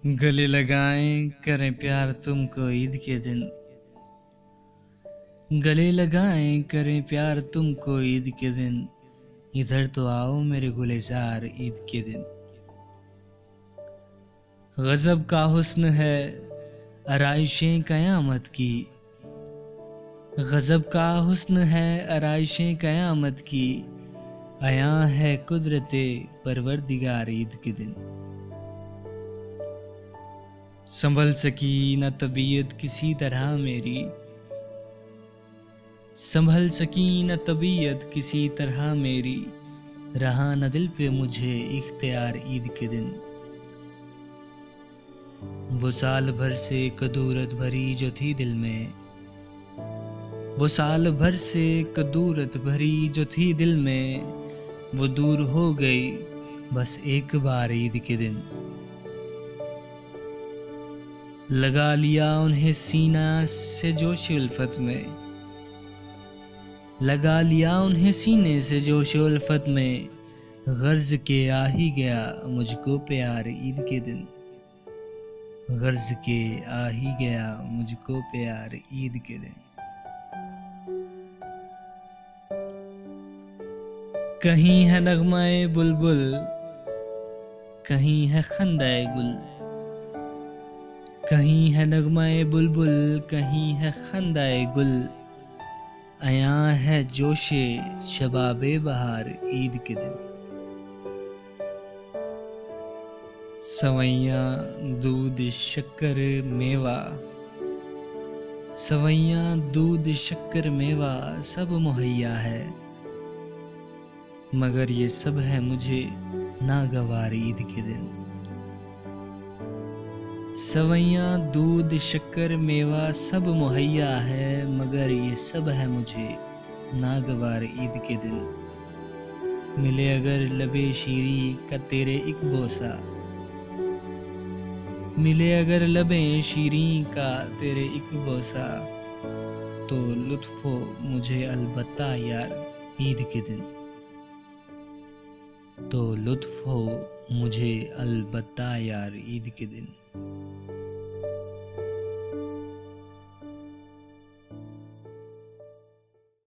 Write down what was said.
गले लगाएं करें प्यार तुमको ईद के दिन। गले लगाएं करें प्यार तुमको ईद के दिन। इधर तो आओ मेरे गुलजार ईद के दिन। गजब का हुस्न है आराइशें कयामत की। गजब का हुस्न है आराइशें कयामत की। आया है कुदरते परवरदिगार ईद के दिन। संभल सकी न तबीयत किसी तरह मेरी। संभल सकी न तबीयत किसी तरह मेरी। रहा न दिल पे मुझे इख्तियार ईद के दिन। वो साल भर से कदूरत भरी जो थी दिल में। वो साल भर से कदूरत भरी जो थी दिल में। वो दूर हो गई बस एक बार ईद के दिन। लगा लिया उन्हें सीना से जोश उल्फत में। लगा लिया उन्हें सीने से जोश उल्फत में। गर्ज के आ ही गया मुझको प्यार ईद के दिन। गर्ज के आ ही गया मुझको प्यार ईद के दिन। कहीं है नगमाए बुलबुल, कहीं है खंदाए गुल। कहीं है नगमाए बुलबुल, कहीं है खंदाए गुल। आया है जोशे शबाबे बहार ईद के दिन। सवैयाँ दूध शक्कर मेवा। सवैयाँ दूध शक्कर मेवा सब मुहैया है। मगर ये सब है मुझे नागवार ईद के दिन। सवैयाँ दूध शक्कर मेवा सब मुहैया है। मगर ये सब है मुझे नागवार ईद के दिन। मिले अगर लबे शीरी का तेरे एक बोसा। मिले अगर लबे शीरी का तेरे एक बोसा। तो लुत्फ हो मुझे अलबत्ता यार ईद के दिन। तो लुत्फ हो मुझे अलबत्ता यार ईद के दिन।